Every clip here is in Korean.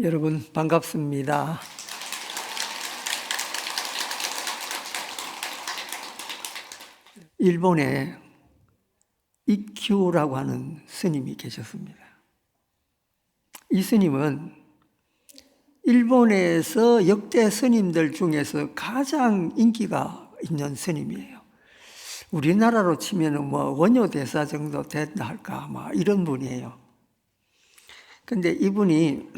여러분 반갑습니다. 일본에 이큐라고 하는 스님이 계셨습니다. 이 스님은 일본에서 역대 스님들 중에서 가장 인기가 있는 스님이에요. 우리나라로 치면 원효 대사 정도 된다 할까, 이런 분이에요. 근데 이분이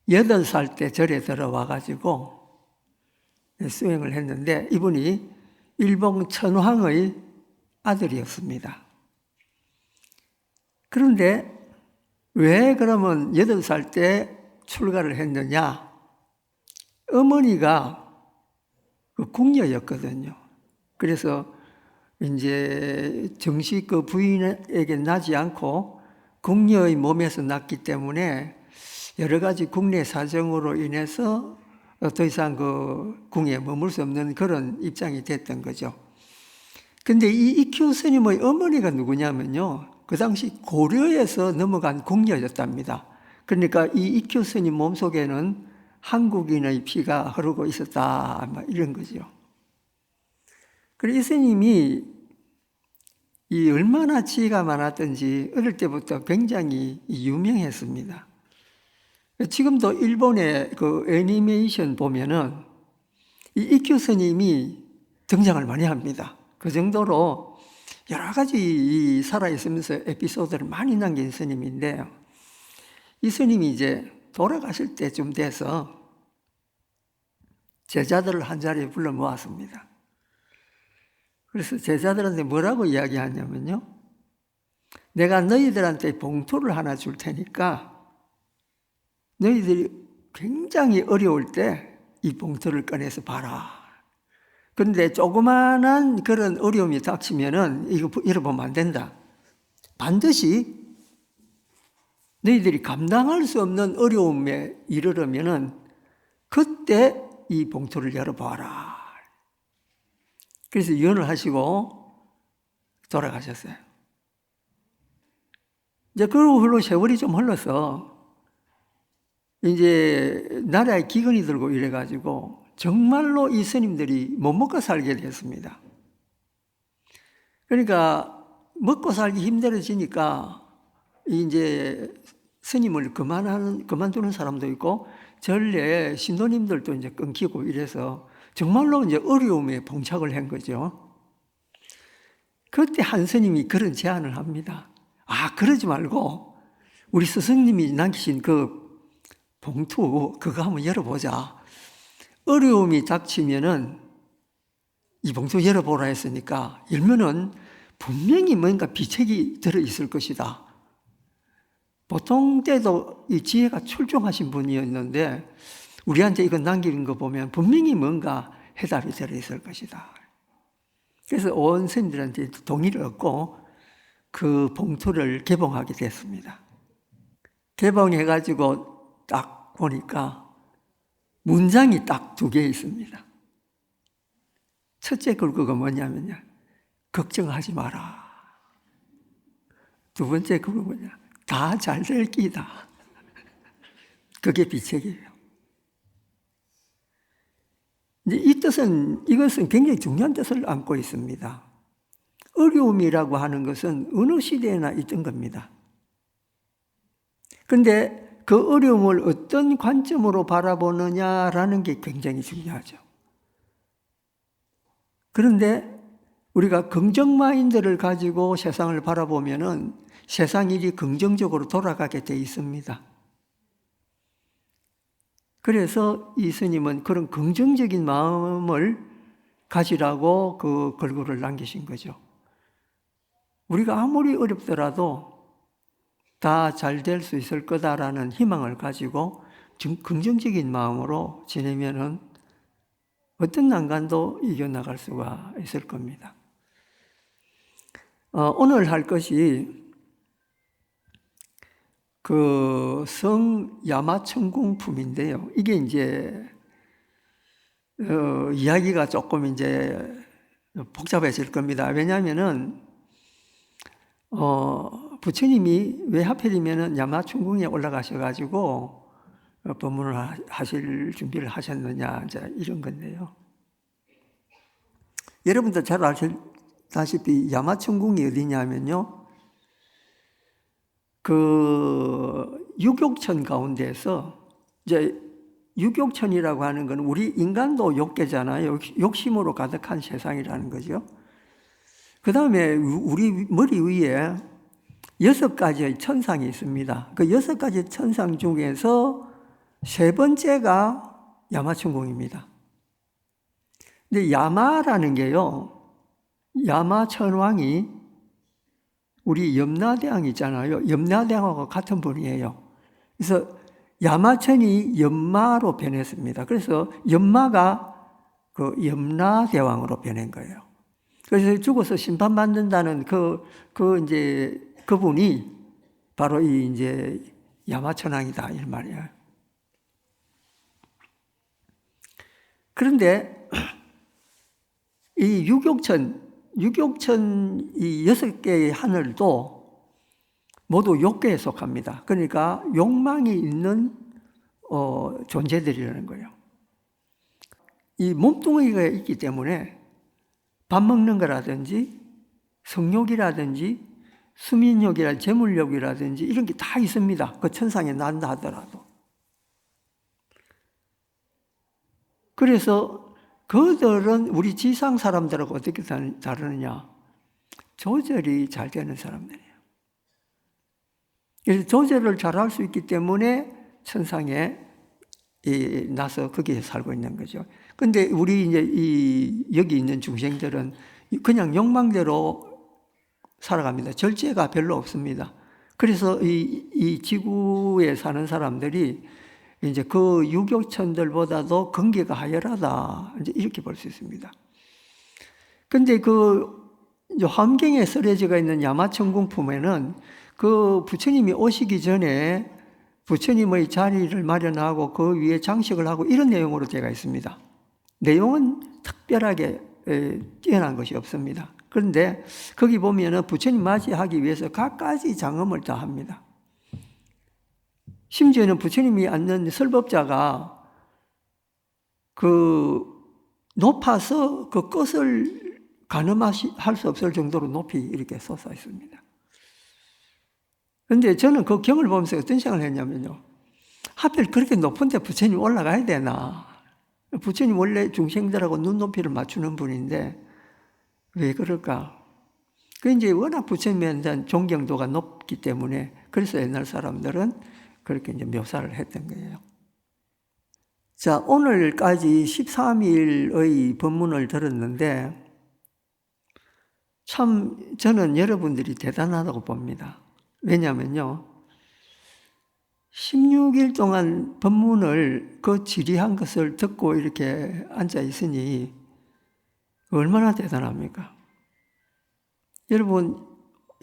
8살 때 절에 들어와가지고 수행을 했는데, 이분이 일본 천황의 아들이었습니다. 그런데 왜 그러면 8살 때 출가를 했느냐? 어머니가 궁녀였거든요. 그래서 이제 정식 부인에게 나지 않고 궁녀의 몸에서 났기 때문에 여러 가지 국내 사정으로 인해서 더 이상 궁에 머물 수 없는 그런 입장이 됐던 거죠. 근데 이 이큐 스님의 어머니가 누구냐면요, 그 당시 고려에서 넘어간 궁녀였답니다. 그러니까 이 이큐 스님 몸속에는 한국인의 피가 흐르고 있었다, 이런 거죠. 그리고 이 스님이 얼마나 지혜가 많았던지 어릴 때부터 굉장히 유명했습니다. 지금도 일본의 애니메이션 보면은 이 이큐 스님이 등장을 많이 합니다. 그 정도로 여러 가지 살아있으면서 에피소드를 많이 남긴 스님인데, 이 스님이 이제 돌아가실 때쯤 돼서 제자들을 한 자리에 불러 모았습니다. 그래서 제자들한테 뭐라고 이야기하냐면요, 내가 너희들한테 봉투를 하나 줄 테니까 너희들이 굉장히 어려울 때 이 봉투를 꺼내서 봐라. 그런데 조그만한 그런 어려움이 닥치면은 이거 잃어보면 안 된다. 반드시 너희들이 감당할 수 없는 어려움에 이르려면은 그때 이 봉투를 열어봐라. 그래서 유언을 하시고 돌아가셨어요. 이제 그 후로 세월이 좀 흘러서 이제 나라에 기근이 들고 이래가지고 정말로 이 스님들이 못 먹고 살게 됐습니다. 그러니까 먹고 살기 힘들어지니까 이제 스님을 그만두는 사람도 있고 전례 신도님들도 이제 끊기고 이래서 정말로 이제 어려움에 봉착을 한 거죠. 그때 한 스님이 그런 제안을 합니다. 그러지 말고 우리 스승님이 남기신 그 봉투 그거 한번 열어보자. 어려움이 닥치면은 이 봉투 열어보라 했으니까 열면은 분명히 뭔가 비책이 들어있을 것이다. 보통 때도 이 지혜가 출중하신 분이었는데 우리한테 이거 남기는 거 보면 분명히 뭔가 해답이 들어있을 것이다. 그래서 온 스님들한테 동의를 얻고 그 봉투를 개봉하게 됐습니다. 개봉해가지고 딱 보니까 문장이 딱 2개 있습니다. 첫째 글귀가 뭐냐면요, 걱정하지 마라. 두 번째 글귀가 뭐냐, 다 잘 될 끼다. 그게 비책이에요. 이제 이것은 굉장히 중요한 뜻을 안고 있습니다. 어려움이라고 하는 것은 어느 시대에나 있던 겁니다. 그런데 그 어려움을 어떤 관점으로 바라보느냐라는 게 굉장히 중요하죠. 그런데 우리가 긍정 마인드를 가지고 세상을 바라보면은 세상 일이 긍정적으로 돌아가게 돼 있습니다. 그래서 이 스님은 그런 긍정적인 마음을 가지라고 그 글귀를 남기신 거죠. 우리가 아무리 어렵더라도 다 잘 될 수 있을 거다라는 희망을 가지고 긍정적인 마음으로 지내면은 어떤 난관도 이겨나갈 수가 있을 겁니다. 오늘 할 것이 성야마천궁품인데요. 이게 이제 이야기가 조금 이제 복잡해질 겁니다. 왜냐하면은 부처님이 왜 하필이면 야마춘궁에 올라가셔가지고 법문을 하실 준비를 하셨느냐, 이제 이런 건데요. 여러분들 잘 아시다시피 야마춘궁이 어디냐면요, 그 육욕천 가운데에서, 이제 육욕천이라고 하는 건 우리 인간도 욕계잖아요. 욕심으로 가득한 세상이라는 거죠. 그 다음에 우리 머리 위에 6가지의 천상이 있습니다. 그 6가지 천상 중에서 3번째가 야마춘궁입니다. 근데 야마라는 게요, 야마천왕이 우리 염라대왕 있잖아요. 염라대왕하고 같은 분이에요. 그래서 야마천이 염마로 변했습니다. 그래서 염마가 그 염라대왕으로 변한 거예요. 그래서 죽어서 심판받는다는 이제 그분이 바로 이제 야마천왕이다, 이 말이에요. 그런데 이 육욕천 이 6개의 하늘도 모두 욕계에 속합니다. 그러니까 욕망이 있는 존재들이라는 거예요. 이 몸뚱이가 있기 때문에 밥 먹는 거라든지 성욕이라든지 수민욕이라든지 재물욕이라든지 이런 게 다 있습니다. 그 천상에 난다 하더라도. 그래서 그들은 우리 지상 사람들하고 어떻게 다르느냐? 조절이 잘 되는 사람들이에요. 그래서 조절을 잘 할 수 있기 때문에 천상에 나서 거기에 살고 있는 거죠. 근데 우리 이제 여기 있는 중생들은 그냥 욕망대로 살아갑니다. 절제가 별로 없습니다. 그래서 이 지구에 사는 사람들이 이제 그 유격천들보다도 근기가 하열하다, 이제 이렇게 볼 수 있습니다. 근데 이제 함경에 쓰러져 있는 야마천궁 품에는 그 부처님이 오시기 전에 부처님의 자리를 마련하고 그 위에 장식을 하고 이런 내용으로 되어 있습니다. 내용은 특별하게 뛰어난 것이 없습니다. 그런데 거기 보면은 부처님 맞이하기 위해서 갖가지 장엄을 다 합니다. 심지어는 부처님이 앉는 설법자가 높아서 그 끝을 가늠할 수 없을 정도로 높이 이렇게 솟아 있습니다. 그런데 저는 그 경을 보면서 어떤 생각을 했냐면요, 하필 그렇게 높은데 부처님 올라가야 되나? 부처님 원래 중생들하고 눈높이를 맞추는 분인데 왜 그럴까? 그 이제 워낙 부처님에 대한 존경도가 높기 때문에, 그래서 옛날 사람들은 그렇게 이제 묘사를 했던 거예요. 자, 오늘까지 13일의 법문을 들었는데 참 저는 여러분들이 대단하다고 봅니다. 왜냐면요, 16일 동안 법문을 그 지리한 것을 듣고 이렇게 앉아 있으니 얼마나 대단합니까? 여러분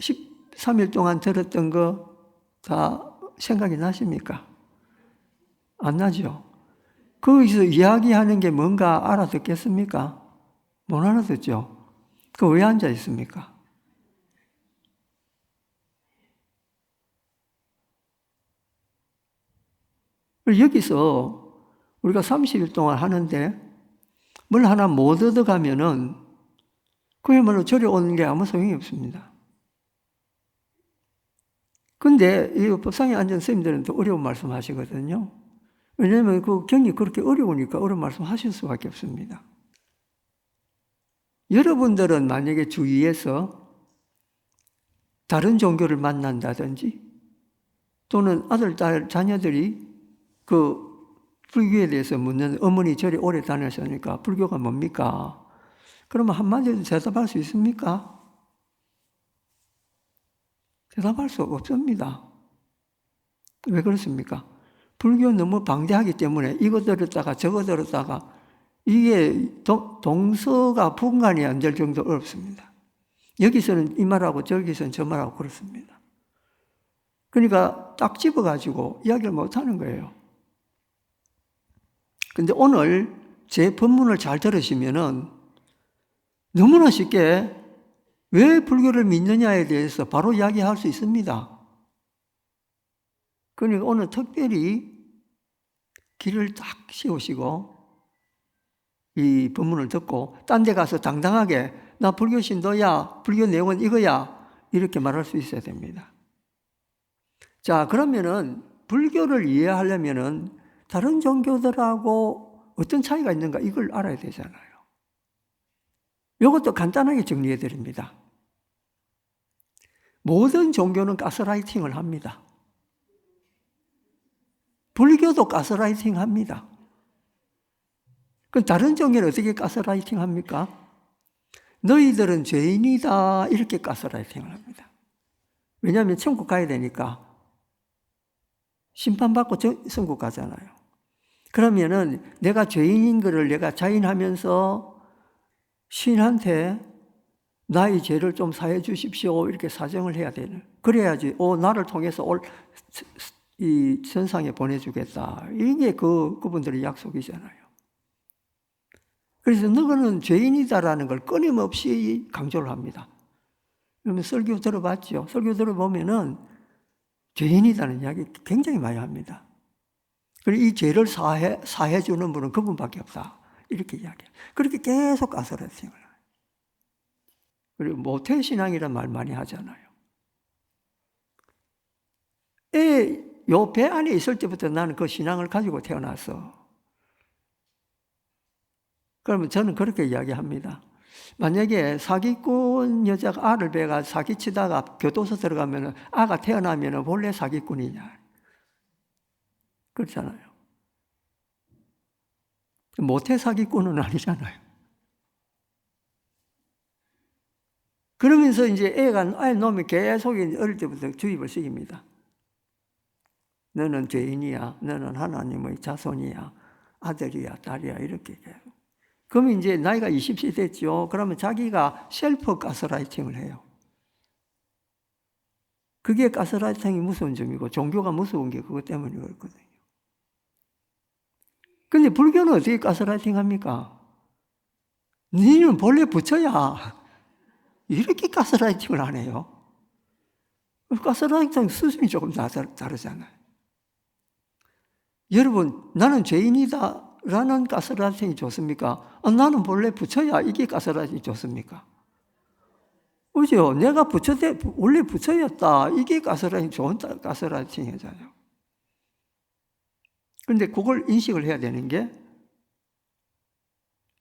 13일 동안 들었던 거 다 생각이 나십니까? 안 나죠? 거기서 이야기하는 게 뭔가 알아듣겠습니까? 못 알아듣죠? 그 왜 앉아 있습니까? 여기서 우리가 30일 동안 하는데 뭘 하나 못 얻어가면은 그야말로 절에 오는 게 아무 소용이 없습니다. 근데 이 법상에 앉은 스님들은 더 어려운 말씀 하시거든요. 왜냐하면 그 경이 그렇게 어려우니까 어려운 말씀 하실 수밖에 없습니다. 여러분들은 만약에 주위에서 다른 종교를 만난다든지 또는 아들, 딸, 자녀들이 그 불교에 대해서 묻는, 어머니 절에 오래 다녔으니까 불교가 뭡니까? 그러면 한마디로 대답할 수 있습니까? 대답할 수 없습니다. 왜 그렇습니까? 불교는 너무 방대하기 때문에 이거 들었다가 저거 들었다가 이게 동서가 분간이 안 될 정도로 어렵습니다. 여기서는 이 말하고 저기서는 저 말하고 그렇습니다. 그러니까 딱 집어가지고 이야기를 못하는 거예요. 근데 오늘 제 법문을 잘 들으시면은 너무나 쉽게 왜 불교를 믿느냐에 대해서 바로 이야기할 수 있습니다. 그러니까 오늘 특별히 길을 딱 세우시고 이 법문을 듣고 딴 데 가서 당당하게 나 불교 신도야, 불교 내용은 이거야, 이렇게 말할 수 있어야 됩니다. 자, 그러면은 불교를 이해하려면은 다른 종교들하고 어떤 차이가 있는가 이걸 알아야 되잖아요. 이것도 간단하게 정리해 드립니다. 모든 종교는 가스라이팅을 합니다. 불교도 가스라이팅 합니다. 그럼 다른 종교는 어떻게 가스라이팅 합니까? 너희들은 죄인이다 이렇게 가스라이팅을 합니다. 왜냐하면 천국 가야 되니까 심판받고 천국 가잖아요. 그러면은 내가 죄인인 것을 내가 자인하면서 신한테 나의 죄를 좀 사해 주십시오 이렇게 사정을 해야 되는. 그래야지 나를 통해서 이 선상에 보내주겠다. 이게 그분들의 약속이잖아요. 그래서 너는 죄인이다라는 걸 끊임없이 강조를 합니다. 그러면 설교 들어봤죠? 설교 들어보면은 죄인이다는 이야기 굉장히 많이 합니다. 그리고 이 죄를 사해 주는 분은 그분밖에 없다. 이렇게 이야기해요. 그렇게 계속 가스라이팅을 해요. 그리고 모태신앙이라는 말 많이 하잖아요. 요 배 안에 있을 때부터 나는 그 신앙을 가지고 태어났어. 그러면 저는 그렇게 이야기합니다. 만약에 사기꾼 여자가 알을 배가 사기치다가 교도소 들어가면 아가 태어나면 본래 사기꾼이냐. 그렇잖아요. 모태 사기꾼은 아니잖아요. 그러면서 이제 애 놈이 계속 어릴 때부터 주입을 시킵니다. 너는 죄인이야. 너는 하나님의 자손이야. 아들이야. 딸이야. 이렇게 계속. 그러면 이제 나이가 20세 됐죠. 그러면 자기가 셀프 가스라이팅을 해요. 그게 가스라이팅이 무서운 점이고 종교가 무서운 게 그것 때문이거든요. 근데 불교는 어떻게 가스라이팅 합니까? 너는 본래 부처야. 이렇게 가스라이팅을 안 해요. 가스라이팅 수준이 조금 다르잖아요. 여러분, 나는 죄인이다 라는 가스라이팅이 좋습니까? 나는 본래 부처야. 이게 가스라이팅이 좋습니까? 그죠? 내가 원래 부처였다. 이게 가스라이팅 좋은 가스라이팅이잖아요. 그런데 그걸 인식을 해야 되는 게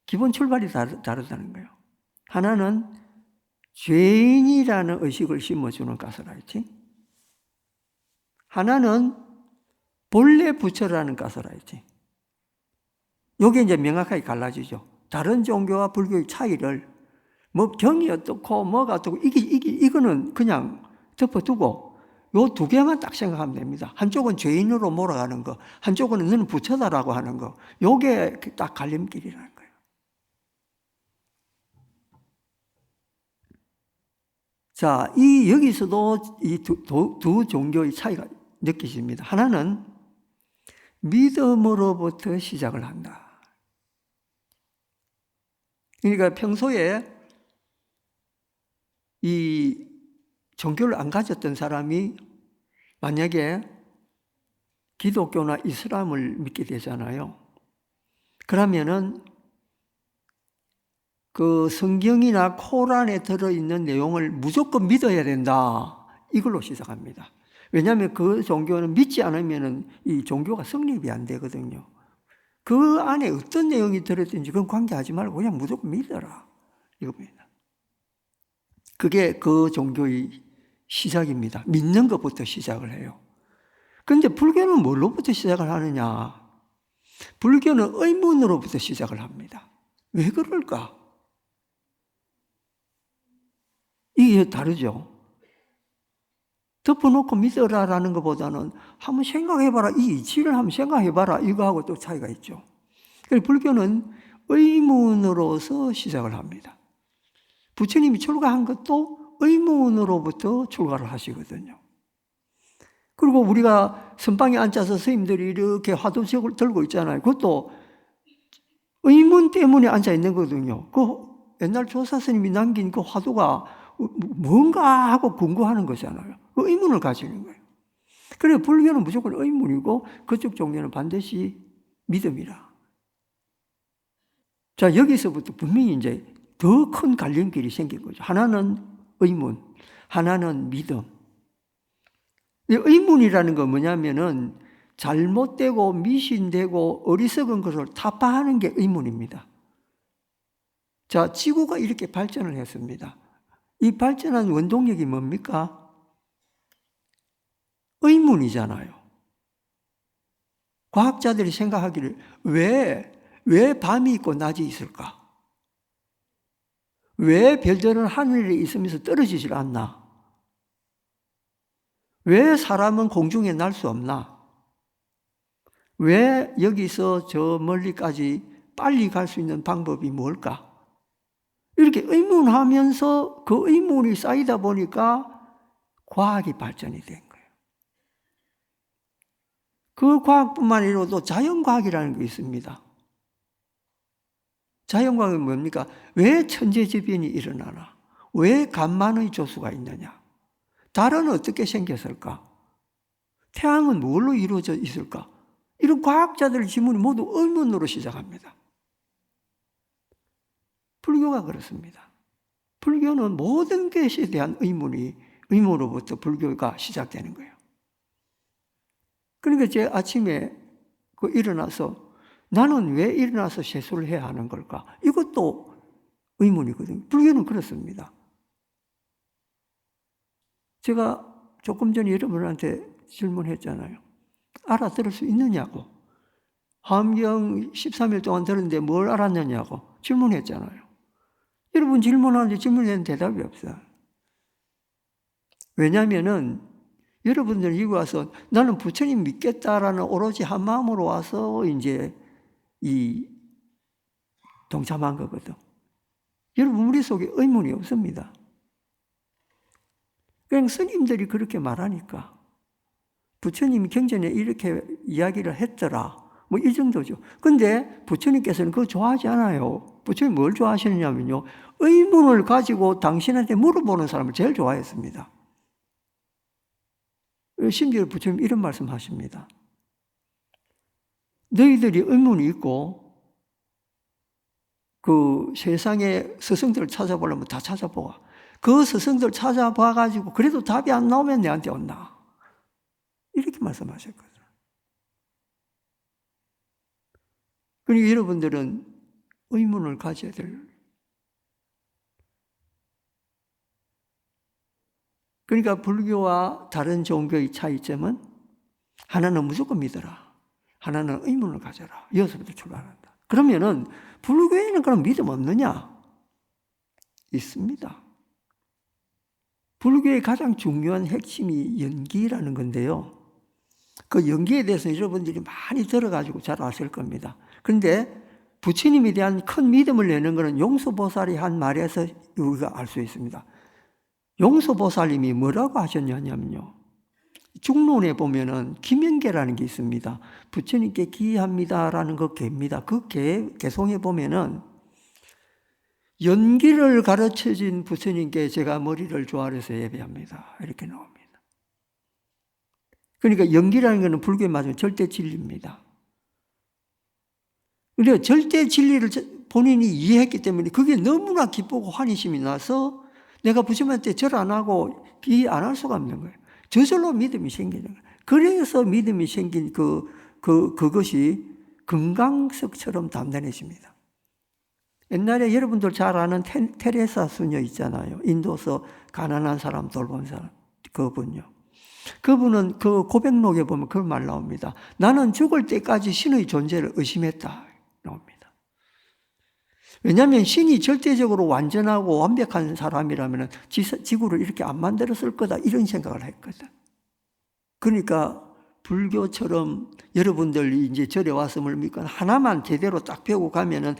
기본 출발이 다르다는 거예요. 하나는 죄인이라는 의식을 심어주는 가스라이팅. 하나는 본래 부처라는 가스라이팅. 이게 이제 명확하게 갈라지죠. 다른 종교와 불교의 차이를 뭐 경이 어떻고 뭐가 어떻고 이거는 그냥 덮어두고 요 두 개만 딱 생각하면 됩니다. 한쪽은 죄인으로 몰아가는 거, 한쪽은 너는 부처다라고 하는 거. 요게 딱 갈림길이라는 거예요. 자, 여기서도 이 두 종교의 차이가 느껴집니다. 하나는 믿음으로부터 시작을 한다. 그러니까 평소에 이 종교를 안 가졌던 사람이 만약에 기독교나 이슬람을 믿게 되잖아요. 그러면은 그 성경이나 코란에 들어있는 내용을 무조건 믿어야 된다. 이걸로 시작합니다. 왜냐하면 그 종교는 믿지 않으면 이 종교가 성립이 안 되거든요. 그 안에 어떤 내용이 들어있든지 그건 관계하지 말고 그냥 무조건 믿어라. 이겁니다. 그게 그 종교의 시작입니다. 믿는 것부터 시작을 해요. 그런데 불교는 뭘로부터 시작을 하느냐? 불교는 의문으로부터 시작을 합니다. 왜 그럴까? 이게 다르죠. 덮어놓고 믿어라라는 것보다는 한번 생각해봐라. 이 이치를 한번 생각해봐라. 이거하고 또 차이가 있죠. 그래서 불교는 의문으로서 시작을 합니다. 부처님이 출가한 것도 의문으로부터 출가를 하시거든요. 그리고 우리가 선방에 앉아서 스님들이 이렇게 화두책을 들고 있잖아요. 그것도 의문 때문에 앉아 있는 거거든요. 그 옛날 조사 스님이 남긴 그 화두가 뭔가 하고 궁금하는 거잖아요. 그 의문을 가지는 거예요. 그래서 불교는 무조건 의문이고 그쪽 종교는 반드시 믿음이라. 자, 여기서부터 분명히 이제 더 큰 갈림길이 생긴 거죠. 하나는 의문, 하나는 믿음. 의문이라는 건 뭐냐면은 잘못되고 미신되고 어리석은 것을 타파하는 게 의문입니다. 자, 지구가 이렇게 발전을 했습니다. 이 발전한 원동력이 뭡니까? 의문이잖아요. 과학자들이 생각하기를 왜 밤이 있고 낮이 있을까? 왜 별들은 하늘에 있으면서 떨어지질 않나? 왜 사람은 공중에 날 수 없나? 왜 여기서 저 멀리까지 빨리 갈 수 있는 방법이 뭘까? 이렇게 의문하면서 그 의문이 쌓이다 보니까 과학이 발전이 된 거예요. 그 과학뿐만 아니라 또 자연과학이라는 게 있습니다. 자연과학은 뭡니까? 왜 천재지변이 일어나나? 왜 간만의 조수가 있느냐? 달은 어떻게 생겼을까? 태양은 뭘로 이루어져 있을까? 이런 과학자들의 질문이 모두 의문으로 시작합니다. 불교가 그렇습니다. 불교는 모든 것에 대한 의문으로부터 불교가 시작되는 거예요. 그러니까 제 아침에 일어나서 나는 왜 일어나서 세수를 해야 하는 걸까? 이것도 의문이거든요. 불교는 그렇습니다. 제가 조금 전에 여러분한테 질문했잖아요. 알아들을 수 있느냐고. 화엄경 13일 동안 들었는데 뭘 알았느냐고 질문했잖아요. 여러분 질문하는데 질문에는 대답이 없어요. 왜냐하면은 여러분들 여기 와서 나는 부처님 믿겠다라는 오로지 한 마음으로 와서 이제 동참한 거거든. 여러분 머릿속에 의문이 없습니다. 그냥 스님들이 그렇게 말하니까 부처님이 경전에 이렇게 이야기를 했더라. 뭐 이 정도죠. 근데 부처님께서는 그거 좋아하지 않아요. 부처님 뭘 좋아하시느냐면요. 의문을 가지고 당신한테 물어보는 사람을 제일 좋아했습니다. 심지어 부처님 이런 말씀 하십니다. 너희들이 의문이 있고 그 세상의 스승들을 찾아보려면 다 찾아보아. 그 스승들 찾아봐가지고 그래도 답이 안 나오면 내한테 온나. 이렇게 말씀하셨거든요. 그러니까 여러분들은 의문을 가져야 될. 그러니까 불교와 다른 종교의 차이점은 하나는 무조건 믿어라. 하나는 의문을 가져라. 여기서부터 출발한다. 그러면은 불교에는 그럼 믿음 없느냐? 있습니다. 불교의 가장 중요한 핵심이 연기라는 건데요. 그 연기에 대해서 여러분들이 많이 들어가지고 잘 아실 겁니다. 그런데 부처님에 대한 큰 믿음을 내는 것은 용서보살이 한 말에서 우리가 알 수 있습니다. 용서보살님이 뭐라고 하셨냐면요. 중론에 보면은 기명계라는 게 있습니다. 부처님께 기합니다라는 그 계입니다. 그 개송에 보면은 연기를 가르쳐준 부처님께 제가 머리를 조아려서 예배합니다. 이렇게 나옵니다. 그러니까 연기라는 것은 불교에 맞으면 절대 진리입니다. 그러니까 절대 진리를 본인이 이해했기 때문에 그게 너무나 기쁘고 환희심이 나서 내가 부처님한테 절 안 하고 기회 안 할 수가 없는 거예요. 저절로 믿음이 생기는 거예요. 그래서 믿음이 생긴 그것이 금강석처럼 단단해집니다. 옛날에 여러분들 잘 아는 테레사 수녀 있잖아요. 인도서 가난한 사람 돌본 사람. 그분요. 그분은 그 고백록에 보면 그런 말 나옵니다. 나는 죽을 때까지 신의 존재를 의심했다. 나옵니다. 왜냐하면 신이 절대적으로 완전하고 완벽한 사람이라면 지구를 이렇게 안 만들었을 거다. 이런 생각을 했거든. 그러니까 불교처럼 여러분들이 이제 절에 왔음을 믿고 하나만 제대로 딱 배우고 가면은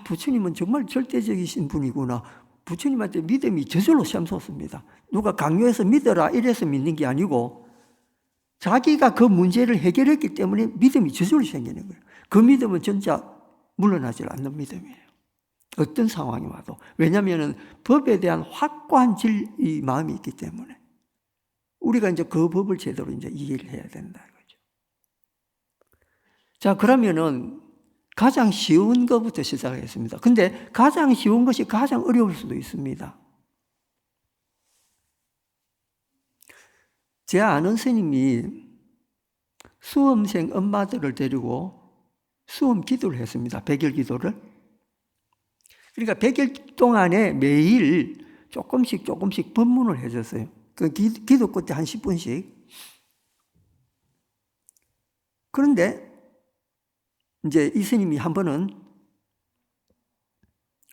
부처님은 정말 절대적이신 분이구나. 부처님한테 믿음이 저절로 샘솟습니다. 누가 강요해서 믿어라 이래서 믿는 게 아니고 자기가 그 문제를 해결했기 때문에 믿음이 저절로 생기는 거예요. 그 믿음은 진짜 물러나지 않는 믿음이에요. 어떤 상황이 와도. 왜냐하면 법에 대한 확고한 이 마음이 있기 때문에. 우리가 이제 그 법을 제대로 이제 이해를 해야 된다. 이거죠. 자, 그러면은 가장 쉬운 것부터 시작하겠습니다. 근데 가장 쉬운 것이 가장 어려울 수도 있습니다. 제 아는 스님이 수험생 엄마들을 데리고 수험 기도를 했습니다. 100일 기도를. 그러니까 100일 동안에 매일 조금씩 법문을 해줬어요. 그 기도 끝에 한 10분씩. 그런데 이제 이 스님이 한 번은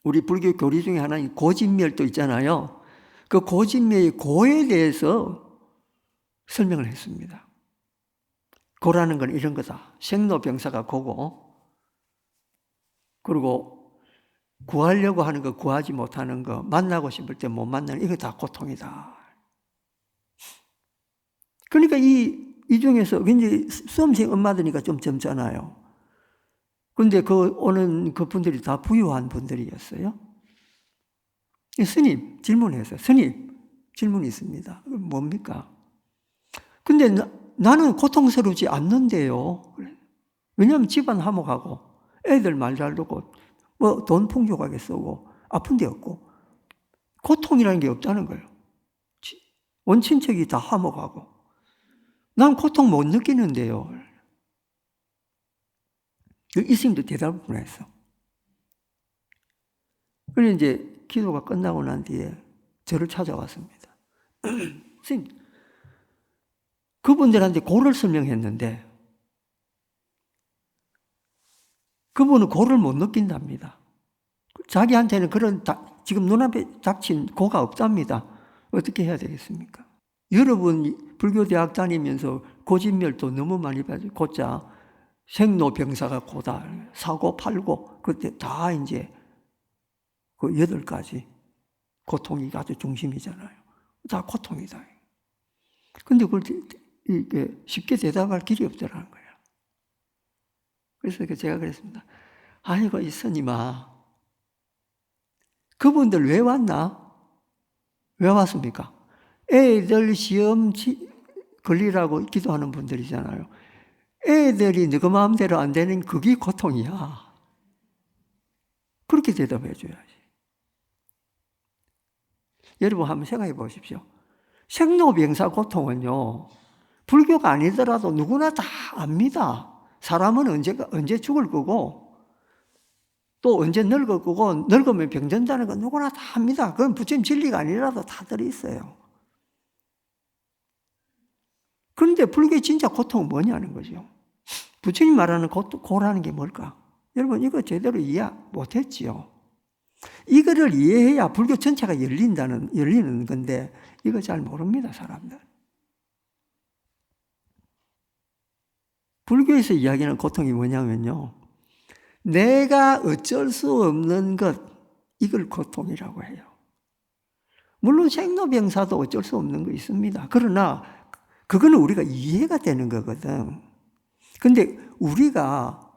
우리 불교 교리 중에 하나인 고진멸도 있잖아요. 그 고진멸의 고에 대해서 설명을 했습니다. 고라는 건 이런 거다. 생로병사가 고고, 그리고 구하려고 하는 거, 구하지 못하는 거, 만나고 싶을 때 못 만나는 이거 다 고통이다. 그러니까 이 중에서 굉장히 수험생 엄마들이니까 좀 젊잖아요. 근데 오는 그 분들이 다 부유한 분들이었어요. 스님, 질문했어요. 스님, 질문이 있습니다. 뭡니까? 근데 나는 고통스러우지 않는데요. 왜냐하면 집안 화목하고, 애들 말 잘 듣고, 뭐 돈 풍족하게 쓰고, 아픈 데 없고, 고통이라는 게 없다는 거예요. 온 친척이 다 화목하고. 난 고통 못 느끼는데요. 이 스님도 대답을 보냈어. 그래서 이제 기도가 끝나고 난 뒤에 저를 찾아왔습니다. 스님, 그분들한테 고를 설명했는데 그분은 고를 못 느낀답니다. 자기한테는 그런 지금 눈앞에 닥친 고가 없답니다. 어떻게 해야 되겠습니까? 여러분 불교대학 다니면서 고진멸도 너무 많이 받아요. 고자 생로병사가 고다. 사고 팔고 그때 다 이제 그 8가지 고통이 아주 중심이잖아요. 다 고통이다. 근데 그걸 이게 쉽게 대답할 길이 없더라는 거예요. 그래서 제가 그랬습니다. 아이고 이 스님아, 그분들 왜 왔나? 왜 왔습니까? 애들 시험 걸리라고 기도하는 분들이잖아요. 애들이 너그 마음대로 안 되는 그게 고통이야. 그렇게 대답해 줘야지. 여러분 한번 생각해 보십시오. 생로병사 고통은요, 불교가 아니더라도 누구나 다 압니다. 사람은 언제 죽을 거고, 또 언제 늙을 거고, 늙으면 병든다는 건 누구나 다 압니다. 그건 부처님 진리가 아니라도 다 들어있어요. 그런데 불교의 진짜 고통은 뭐냐는 거죠. 부처님 말하는 고라는 게 뭘까? 여러분 이거 제대로 이해 못했지요. 이거를 이해해야 불교 전체가 열리는 건데 이거 잘 모릅니다, 사람들. 불교에서 이야기하는 고통이 뭐냐면요, 내가 어쩔 수 없는 것, 이걸 고통이라고 해요. 물론 생로병사도 어쩔 수 없는 거 있습니다. 그러나 그거는 우리가 이해가 되는 거거든. 근데 우리가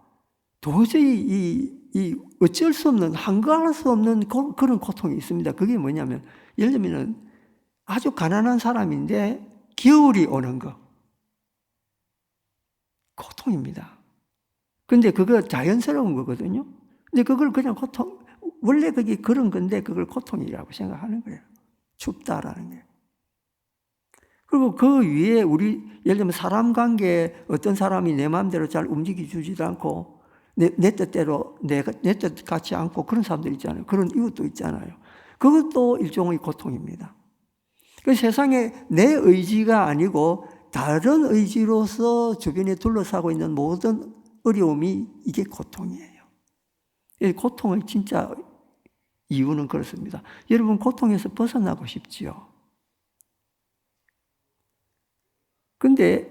도저히 이 어쩔 수 없는, 한가할 수 없는 그런 고통이 있습니다. 그게 뭐냐면, 예를 들면 아주 가난한 사람인데 겨울이 오는 거. 고통입니다. 근데 그거 자연스러운 거거든요. 근데 그걸 그냥 원래 그게 그런 건데 그걸 고통이라고 생각하는 거예요. 춥다라는 게. 그리고 그 위에 예를 들면 사람 관계에 어떤 사람이 내 마음대로 잘 움직여주지도 않고 내 뜻대로 내 뜻 같지 않고 그런 사람들 있잖아요. 그런 이웃도 있잖아요. 그것도 일종의 고통입니다. 그 세상에 내 의지가 아니고 다른 의지로서 주변에 둘러싸고 있는 모든 어려움이 이게 고통이에요. 고통의 진짜 이유는 그렇습니다. 여러분 고통에서 벗어나고 싶지요. 근데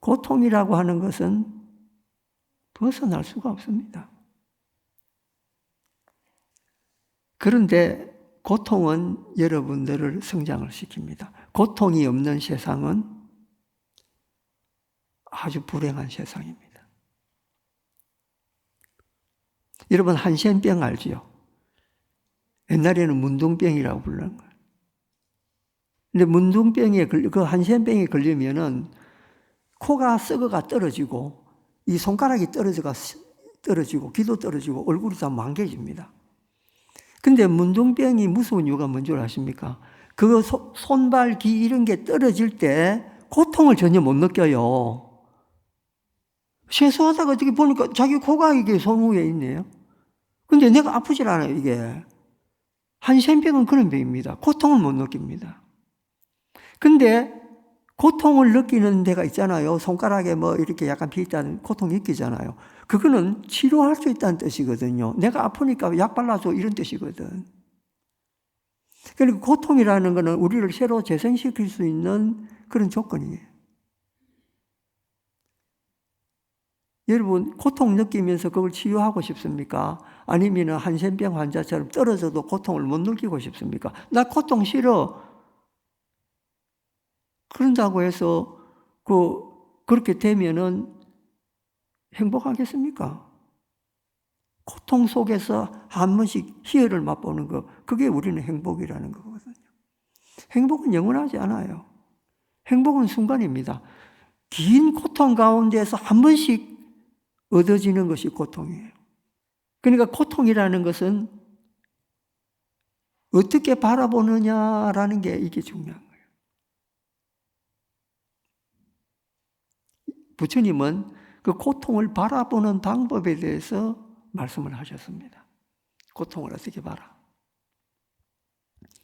고통이라고 하는 것은 벗어날 수가 없습니다. 그런데 고통은 여러분들을 성장을 시킵니다. 고통이 없는 세상은 아주 불행한 세상입니다. 여러분 한센병 알지요? 옛날에는 문둥병이라고 부르는 거예요. 근데 문둥병에 그 한센병에 걸리면은 코가 썩어가 떨어지고 이 손가락이 떨어지고 귀도 떨어지고 얼굴이 다 망개집니다. 근데 문둥병이 무서운 이유가 뭔 줄 아십니까? 그 손발, 귀 이런 게 떨어질 때 고통을 전혀 못 느껴요. 세수하다가 어떻게 보니까 자기 코가 이게 손 위에 있네요. 근데 내가 아프질 않아요, 이게. 한센병은 그런 병입니다. 고통을 못 느낍니다. 근데 고통을 느끼는 데가 있잖아요. 손가락에 뭐 이렇게 약간 비있다는 고통이 느끼잖아요. 그거는 치료할 수 있다는 뜻이거든요. 내가 아프니까 약 발라줘 이런 뜻이거든. 그러니까 고통이라는 것은 우리를 새로 재생시킬 수 있는 그런 조건이에요. 여러분 고통 느끼면서 그걸 치유하고 싶습니까? 아니면 한센병 환자처럼 떨어져도 고통을 못 느끼고 싶습니까? 나 고통 싫어. 그런다고 해서 그렇게 되면은 행복하겠습니까? 고통 속에서 한 번씩 희열을 맛보는 거, 그게 우리는 행복이라는 거거든요. 행복은 영원하지 않아요. 행복은 순간입니다. 긴 고통 가운데서 한 번씩 얻어지는 것이 고통이에요. 그러니까 고통이라는 것은 어떻게 바라보느냐라는 게 이게 중요한 거예요. 부처님은 그 고통을 바라보는 방법에 대해서 말씀을 하셨습니다. 고통을 어떻게 봐라.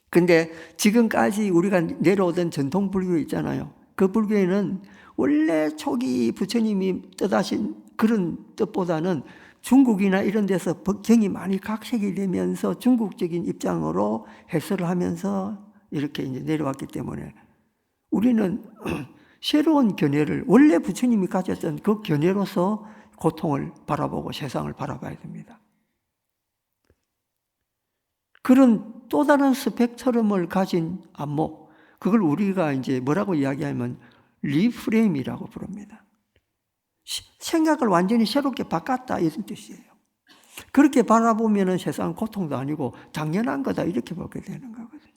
근데 지금까지 우리가 내려오던 전통 불교 있잖아요. 그 불교에는 원래 초기 부처님이 뜻하신 그런 뜻보다는 중국이나 이런 데서 법경이 많이 각색이 되면서 중국적인 입장으로 해설을 하면서 이렇게 이제 내려왔기 때문에 우리는 새로운 견해를 원래 부처님이 가졌던 그 견해로서 고통을 바라보고 세상을 바라봐야 됩니다. 그런 또 다른 스펙트럼을 가진 안목, 그걸 우리가 이제 뭐라고 이야기하면 리프레임이라고 부릅니다. 생각을 완전히 새롭게 바꿨다 이런 뜻이에요. 그렇게 바라보면 세상은 고통도 아니고 당연한 거다 이렇게 보게 되는 거거든요.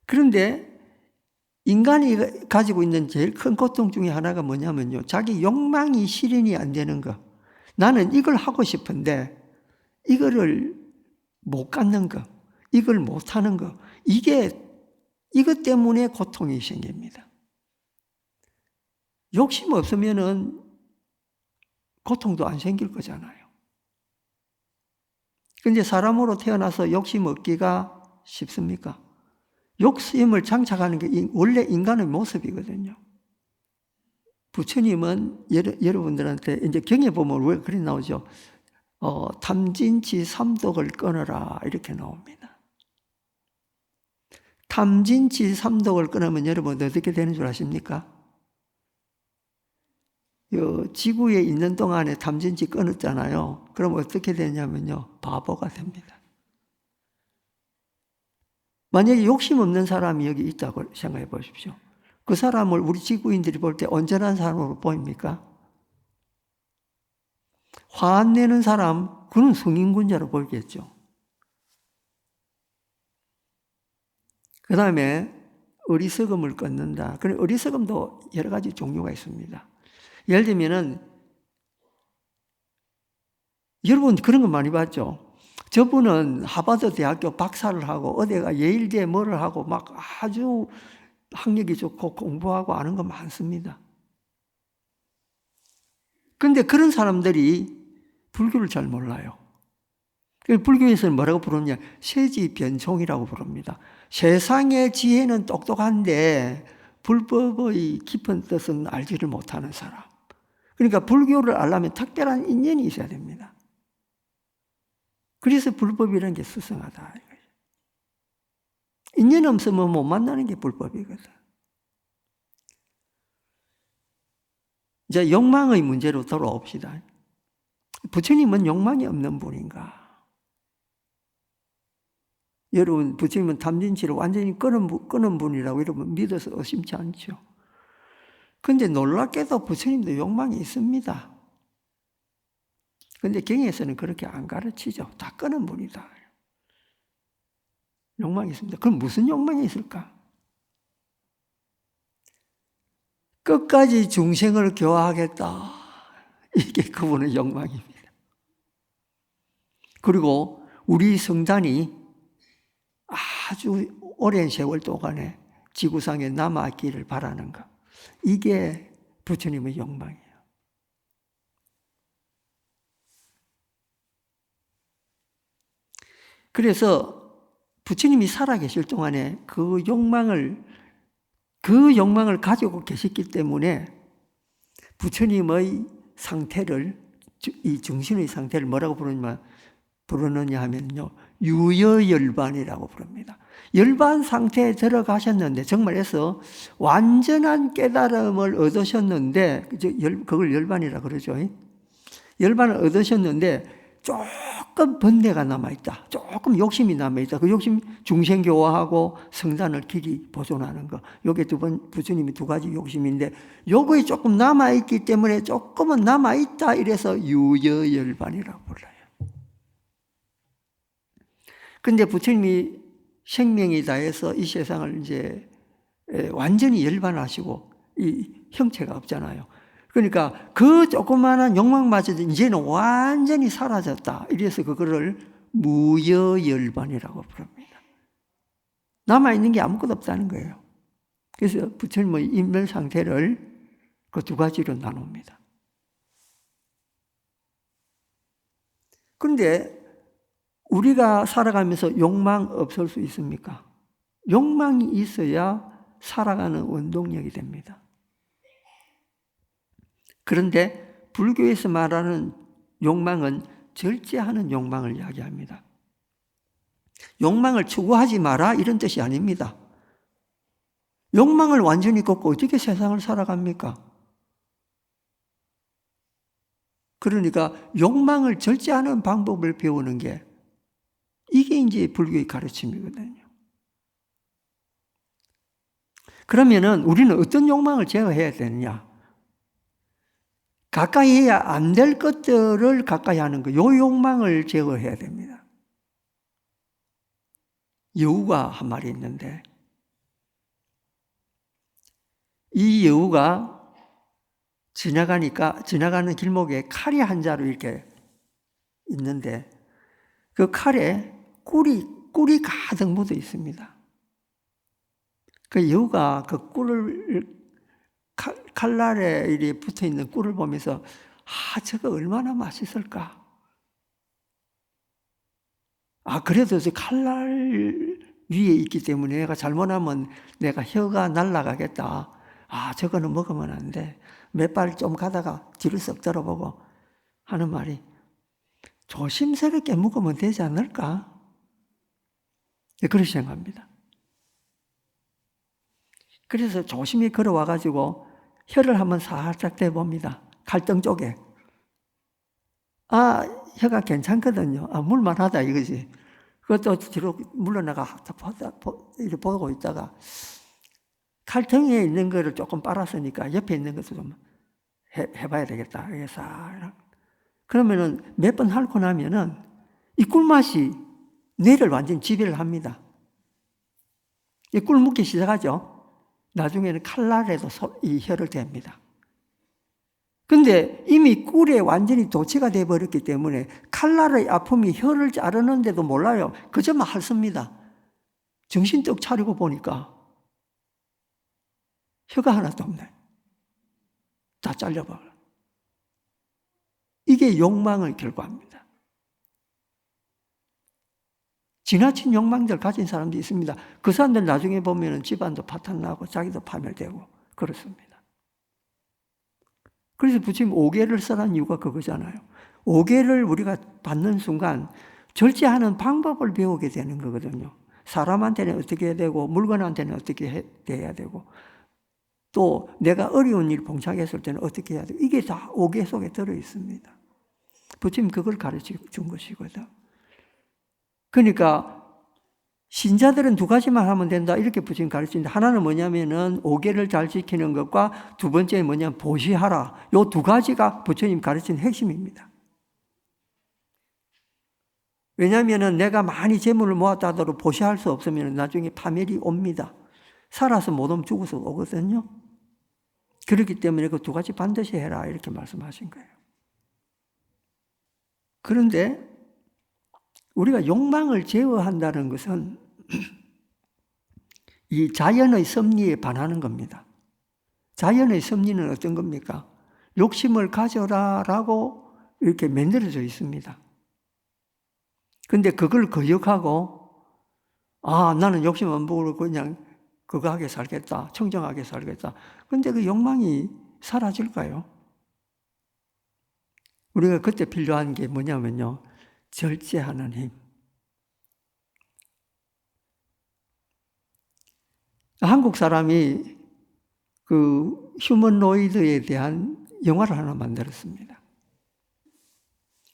그런데 인간이 가지고 있는 제일 큰 고통 중에 하나가 뭐냐면요. 자기 욕망이 실현이 안 되는 거. 나는 이걸 하고 싶은데 이거를 못 갖는 거. 이걸 못 하는 거. 이것 때문에 고통이 생깁니다. 욕심 없으면은 고통도 안 생길 거잖아요. 근데 사람으로 태어나서 욕심 없기가 쉽습니까? 욕심을 장착하는 게 원래 인간의 모습이거든요. 부처님은 여러분들한테 이제 경에 보면 왜 그리 나오죠? 탐진치 삼독을 끊어라 이렇게 나옵니다. 탐진치 삼독을 끊으면 여러분 어떻게 되는 줄 아십니까? 지구에 있는 동안에 탐진치 끊었잖아요. 그럼 어떻게 되냐면요. 바보가 됩니다. 만약에 욕심 없는 사람이 여기 있다고 생각해 보십시오. 그 사람을 우리 지구인들이 볼 때 온전한 사람으로 보입니까? 화 안 내는 사람, 그는 성인군자로 보이겠죠. 그 다음에 어리석음을 끊는다. 그런 어리석음도 여러 가지 종류가 있습니다. 예를 들면은 여러분 그런 거 많이 봤죠? 저분은 하버드 대학교 박사를 하고 어디가 예일대 뭐를 하고 막 아주 학력이 좋고 공부하고 아는 거 많습니다. 그런데 그런 사람들이 불교를 잘 몰라요. 불교에서는 뭐라고 부르냐? 세지변총이라고 부릅니다. 세상의 지혜는 똑똑한데 불법의 깊은 뜻은 알지를 못하는 사람. 그러니까 불교를 알려면 특별한 인연이 있어야 됩니다. 그래서 불법이라는 게 수상하다. 인연 없으면 못 만나는 게 불법이거든. 이제 욕망의 문제로 돌아옵시다. 부처님은 욕망이 없는 분인가? 여러분, 부처님은 탐진치를 완전히 끊은 분이라고 여러분 믿어서 의심치 않죠. 그런데 놀랍게도 부처님도 욕망이 있습니다. 그런데 경에서는 그렇게 안 가르치죠. 다 끊은 분이다. 욕망이 있습니다. 그럼 무슨 욕망이 있을까? 끝까지 중생을 교화하겠다. 이게 그분의 욕망입니다. 그리고 우리 성단이 아주 오랜 세월 동안에 지구상에 남아있기를 바라는 것. 이게 부처님의 욕망이에요. 그래서 부처님이 살아계실 동안에 그 욕망을 가지고 계셨기 때문에 부처님의 상태를, 이 정신의 상태를 뭐라고 부르느냐 하면요, 유여열반이라고 부릅니다. 열반 상태에 들어가셨는데, 정말해서 완전한 깨달음을 얻으셨는데, 그걸 열반이라 그러죠. 열반을 얻으셨는데 조금 번뇌가 남아있다, 조금 욕심이 남아있다. 그 욕심, 중생교화하고 성단을 길이 보존하는 거, 요게 부처님이 두 가지 욕심인데, 요거에 조금 남아있기 때문에 조금은 남아있다, 이래서 유여열반이라고 불러요. 근데 부처님이 생명이 다해서 이 세상을 이제 완전히 열반하시고 이 형체가 없잖아요. 그러니까 그 조그마한 욕망마저도 이제는 완전히 사라졌다. 이래서 그거를 무여열반이라고 부릅니다. 남아있는 게 아무것도 없다는 거예요. 그래서 부처님의 인멸 상태를 그 두 가지로 나눕니다. 그런데 우리가 살아가면서 욕망 없을 수 있습니까? 욕망이 있어야 살아가는 원동력이 됩니다. 그런데 불교에서 말하는 욕망은 절제하는 욕망을 이야기합니다. 욕망을 추구하지 마라, 이런 뜻이 아닙니다. 욕망을 완전히 꺾고 어떻게 세상을 살아갑니까? 그러니까 욕망을 절제하는 방법을 배우는 게, 이게 이제 불교의 가르침이거든요. 그러면은 우리는 어떤 욕망을 제어해야 되느냐? 가까이 해야 안 될 것들을 가까이 하는 거, 요 욕망을 제어해야 됩니다. 여우가 한 마리 있는데, 이 여우가 지나가는 길목에 칼이 한 자루 이렇게 있는데, 그 칼에 꿀이 가득 묻어 있습니다. 그 여우가 그 꿀을, 칼날에 이렇게 붙어 있는 꿀을 보면서, 저거 얼마나 맛있을까? 그래도 저 칼날 위에 있기 때문에 내가 잘못하면 내가 혀가 날아가겠다. 저거는 먹으면 안 돼. 몇 발 좀 가다가 뒤를 썩 들어보고 하는 말이, 조심스럽게 먹으면 되지 않을까? 그렇게 생각합니다. 그래서 조심히 걸어와가지고 혀를 한번 살짝 대봅니다. 칼등 쪽에. 혀가 괜찮거든요. 물만하다 이거지. 그것도 뒤로 물러나가 이렇게 보고 있다가 칼등에 있는 거를 조금 빨았으니까 옆에 있는 것도 좀 해봐야 되겠다. 그러면은 몇 번 핥고 나면은 이 꿀맛이 뇌를 완전히 지배를 합니다. 이 꿀 묻기 시작하죠. 나중에는 칼날에도 이 혀를 댑니다. 근데 이미 꿀에 완전히 도취가 되어버렸기 때문에 칼날의 아픔이 혀를 자르는데도 몰라요. 그저만 핥습니다. 정신 떡 차리고 보니까 혀가 하나도 없네. 다 잘려버려. 이게 욕망의 결과입니다. 지나친 욕망들 가진 사람도 있습니다. 그 사람들 나중에 보면 집안도 파탄나고 자기도 파멸되고 그렇습니다. 그래서 부처님 5계를 쓰라는 이유가 그거잖아요. 5계를 우리가 받는 순간 절제하는 방법을 배우게 되는 거거든요. 사람한테는 어떻게 해야 되고 물건한테는 어떻게 해야 되고 또 내가 어려운 일 봉착했을 때는 어떻게 해야 되고 이게 다 5계 속에 들어있습니다. 부처님 그걸 가르쳐 준 것이거든. 그러니까 신자들은 두 가지만 하면 된다 이렇게 부처님 가르치는데 하나는 뭐냐면은 5계를 잘 지키는 것과 두 번째는 뭐냐면 보시하라. 이 두 가지가 부처님 가르치는 핵심입니다. 왜냐하면 내가 많이 재물을 모았다 하더라도 보시할 수 없으면 나중에 파멸이 옵니다. 살아서 못 오면 죽어서 오거든요. 그렇기 때문에 그 두 가지 반드시 해라 이렇게 말씀하신 거예요. 그런데 우리가 욕망을 제어한다는 것은 이 자연의 섭리에 반하는 겁니다. 자연의 섭리는 어떤 겁니까? 욕심을 가져라라고 이렇게 만들어져 있습니다. 근데 그걸 거역하고 나는 욕심 안 부리고 그냥 거하게 살겠다. 청정하게 살겠다. 근데 그 욕망이 사라질까요? 우리가 그때 필요한 게 뭐냐면요. 절제하는 힘. 한국 사람이 그 휴머노이드에 대한 영화를 하나 만들었습니다.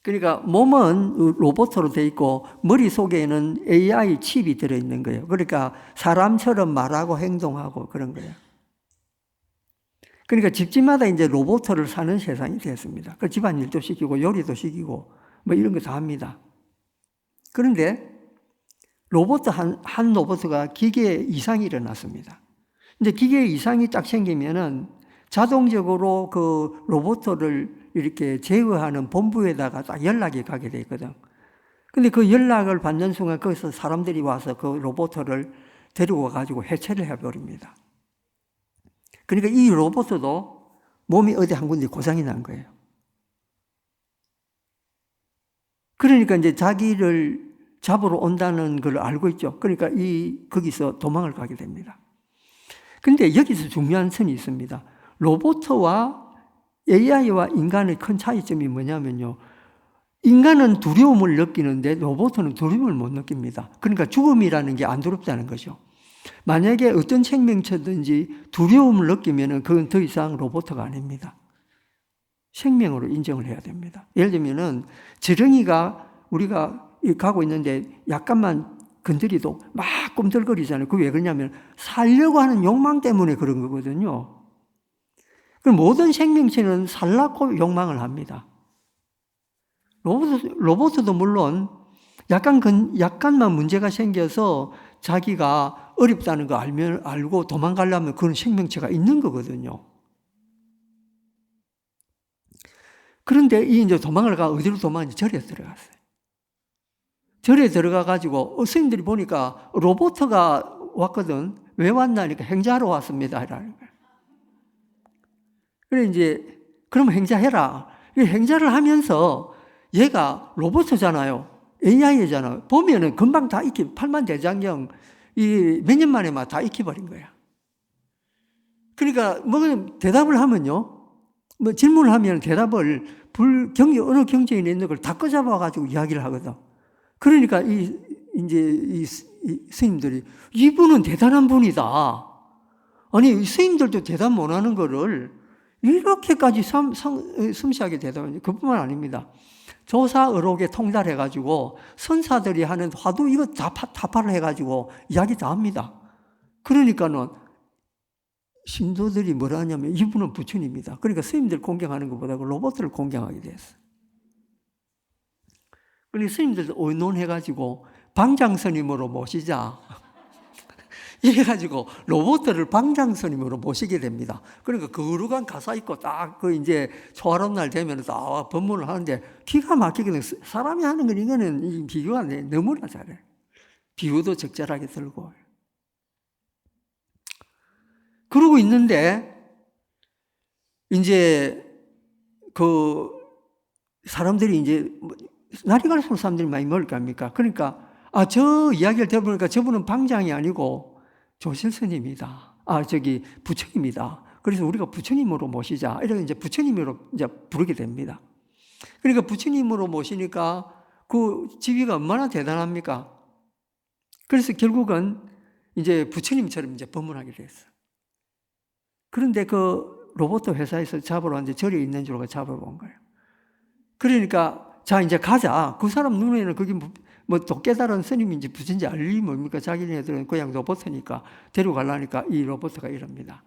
그러니까 몸은 로봇으로 돼 있고 머릿속에는 AI 칩이 들어있는 거예요. 그러니까 사람처럼 말하고 행동하고 그런 거예요. 그러니까 집집마다 이제 로봇을 사는 세상이 됐습니다. 그 집안일도 시키고 요리도 시키고 뭐 이런 거 다 합니다. 그런데 한 로봇가 기계 이상이 일어났습니다. 근데 기계 이상이 딱 생기면은 자동적으로 그 로봇을 이렇게 제어하는 본부에다가 딱 연락이 가게 돼 있거든. 근데 그 연락을 받는 순간 거기서 사람들이 와서 그 로봇을 데리고 가가지고 해체를 해버립니다. 그러니까 이 로봇도 몸이 어디 한 군데 고장이 난 거예요. 그러니까 이제 자기를 잡으러 온다는 걸 알고 있죠. 그러니까 거기서 도망을 가게 됩니다. 근데 여기서 중요한 선이 있습니다. 로봇과 AI와 인간의 큰 차이점이 뭐냐면요. 인간은 두려움을 느끼는데 로봇은 두려움을 못 느낍니다. 그러니까 죽음이라는 게 안 두렵다는 거죠. 만약에 어떤 생명체든지 두려움을 느끼면 그건 더 이상 로봇가 아닙니다. 생명으로 인정을 해야 됩니다. 예를 들면은 지렁이가 우리가 가고 있는데 약간만 건드리도 막 꿈틀거리잖아요. 그게 왜 그러냐면 살려고 하는 욕망 때문에 그런 거거든요. 그럼 모든 생명체는 살라고 욕망을 합니다. 로봇도 물론 약간만 문제가 생겨서 자기가 어렵다는 거 알고 도망가려면 그런 생명체가 있는 거거든요. 그런데 이제 어디로 도망가는지 절에 들어갔어요. 절에 들어가가지고 스님들이 보니까 로봇가 왔거든. 왜 왔나니까 행자하러 왔습니다. 그래 이제 그럼 행자해라. 행자를 하면서 얘가 로봇이잖아요. AI잖아요. 보면은 금방 다 팔만 대장경 몇 년 만에 막 다 익혀버린 거야. 그러니까 뭐 대답을 하면요. 뭐 질문을 하면 대답을 어느 경제인이 있는 걸 다 꺼잡아가지고 이야기를 하거든. 그러니까 이 스님들이 이분은 대단한 분이다. 아니 스님들도 대답 못하는 거를 이렇게까지 섬세하게 대답하는 그뿐만 아닙니다. 조사 의록에 통달해가지고 선사들이 하는 화두 이거 다 타파를 해가지고 이야기 다 합니다. 그러니까는 신도들이 뭐라 하냐면 이분은 부처님이다. 그러니까 스님들 공경하는 것보다 로봇을 공경하게 됐어. 그러니까 스님들도 의논해가지고 방장스님으로 모시자. 이래가지고 로봇을 방장스님으로 모시게 됩니다. 그러니까 거룩한 가사 있고 딱 이제 초하룻 날 되면 다 법문을 하는데 기가 막히거든요. 사람이 하는 건 이거는 비교가 너무나 잘해. 비유도 적절하게 들고. 그러고 있는데 이제 그 사람들이 이제 날이 갈수록 사람들이 많이 먹을 거 아닙니까? 그러니까 저 이야기를 들어보니까 저분은 방장이 아니고 조실 스님이다. 부처님이다. 그래서 우리가 부처님으로 모시자. 이렇게 이제 부처님으로 이제 부르게 됩니다. 그러니까 부처님으로 모시니까 그 지위가 얼마나 대단합니까? 그래서 결국은 이제 부처님처럼 이제 법문하게 됐어. 그런데 그 로봇 회사에서 잡으러 왔는데 절에 있는 줄 알고 잡아본 거예요. 그러니까 자 이제 가자. 그 사람 눈에는 그게 뭐 또 깨달은 스님인지 부처인지 알 리 뭡니까? 자기네들은 그냥 로봇이니까 데려가려니까 이 로봇가 이럽니다.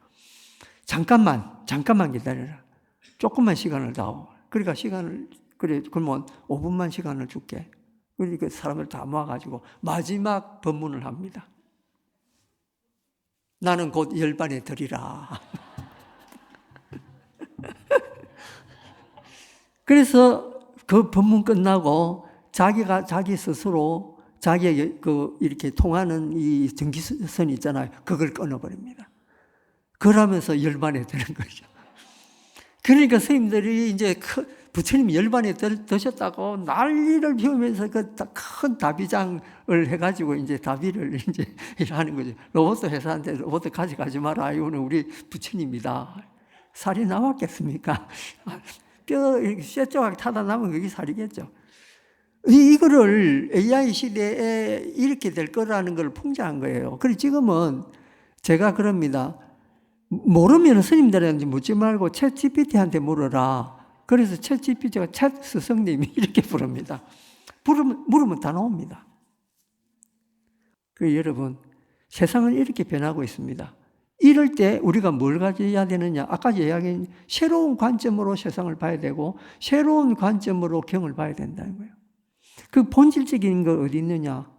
잠깐만 기다려라. 조금만 시간을 다오. 그러니까 그러면 5분만 시간을 줄게. 그러니까 사람을 다 모아가지고 마지막 법문을 합니다. 나는 곧 열반에 들이라. 그래서 그 법문 끝나고 자기가 자기 스스로 자기의 이렇게 통하는 이 전기선 있잖아요. 그걸 끊어버립니다. 그러면서 열반에 드는 거죠. 그러니까 스님들이 이제 부처님이 열반에 드셨다고 난리를 피우면서 그 큰 다비장을 해가지고 이제 다비를 이제 하는 거죠. 로봇 회사한테 로봇 가져가지 마라. 이거는 우리 부처님이다. 살이 남았겠습니까? 뼈 이렇게 쇠조각 타다 남은 그게 살이겠죠. 이거를 AI 시대에 이렇게 될 거라는 걸 풍자한 거예요. 그래서 지금은 제가 그럽니다. 모르면 스님들한테 묻지 말고 챗 GPT한테 물어라. 그래서 챗 GPT가 챗 스승님이 이렇게 부릅니다. 물으면 다 나옵니다. 여러분, 세상은 이렇게 변하고 있습니다. 이럴 때 우리가 뭘 가져야 되느냐? 아까 이야기한 새로운 관점으로 세상을 봐야 되고 새로운 관점으로 경을 봐야 된다는 거예요. 그 본질적인 거 어디 있느냐?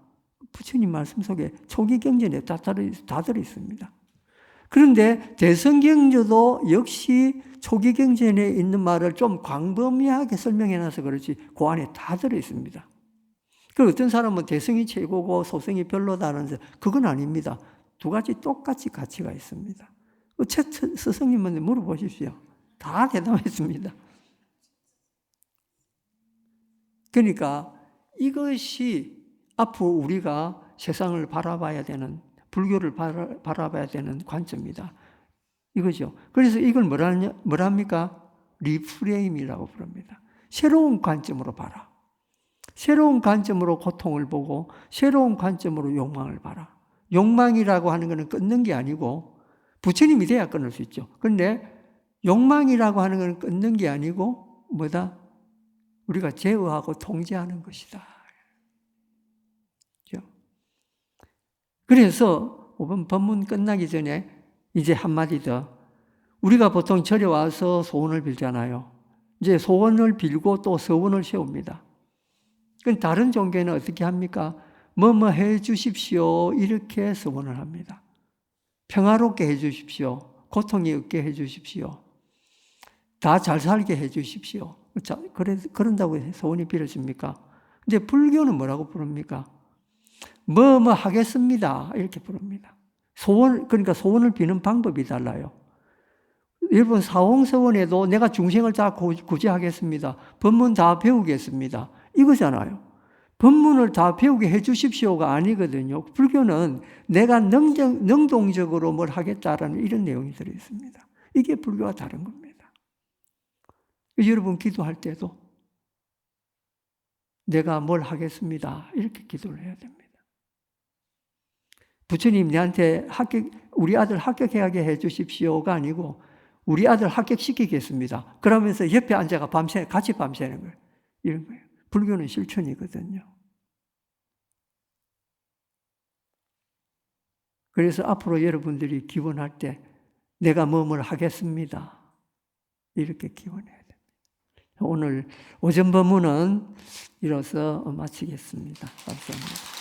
부처님 말씀 속에 초기 경전에 다 들어 있습니다. 그런데 대성경전도 역시 초기 경전에 있는 말을 좀 광범위하게 설명해놔서 그렇지 그 안에 다 들어 있습니다. 그 어떤 사람은 대성이 최고고 소성이 별로다는 그건 아닙니다. 두 가지 똑같이 가치가 있습니다. 챗 스승님한테 물어보십시오. 다 대답했습니다. 그러니까 이것이 앞으로 우리가 세상을 바라봐야 되는, 불교를 바라봐야 되는 관점이다. 이거죠. 그래서 이걸 뭐랍니까? 리프레임이라고 부릅니다. 새로운 관점으로 봐라. 새로운 관점으로 고통을 보고 새로운 관점으로 욕망을 봐라. 욕망이라고 하는 것은 끊는 게 아니고 부처님이 돼야 끊을 수 있죠. 그런데 욕망이라고 하는 것은 끊는 게 아니고 뭐다? 우리가 제어하고 통제하는 것이다. 그래서 법문 끝나기 전에 이제 한마디 더. 우리가 보통 절에 와서 소원을 빌잖아요. 이제 소원을 빌고 또 서원을 세웁니다. 그럼 다른 종교는 어떻게 합니까? 뭐뭐 해 주십시오. 이렇게 서원을 합니다. 평화롭게 해 주십시오. 고통이 없게 해 주십시오. 다 잘 살게 해 주십시오. 그런다고 소원이 빌어집니까? 근데 불교는 뭐라고 부릅니까? 뭐뭐 하겠습니다. 이렇게 부릅니다. 그러니까 소원을 비는 방법이 달라요. 여러분, 사홍서원에도 내가 중생을 다 구제하겠습니다. 법문 다 배우겠습니다. 이거잖아요. 법문을 다 배우게 해 주십시오가 아니거든요. 불교는 내가 능동적으로 뭘 하겠다라는 이런 내용이 들어있습니다. 이게 불교와 다른 겁니다. 여러분 기도할 때도 내가 뭘 하겠습니다. 이렇게 기도를 해야 됩니다. 부처님 내한테 우리 아들 합격하게 해 주십시오가 아니고 우리 아들 합격시키겠습니다. 그러면서 옆에 앉아가 같이 밤새는 거예요. 이런 거예요. 불교는 실천이거든요. 그래서 앞으로 여러분들이 기원할 때 내가 뭐뭘 하겠습니다. 이렇게 기원해야 됩니다. 오늘 오전 법문은 이로써 마치겠습니다. 감사합니다.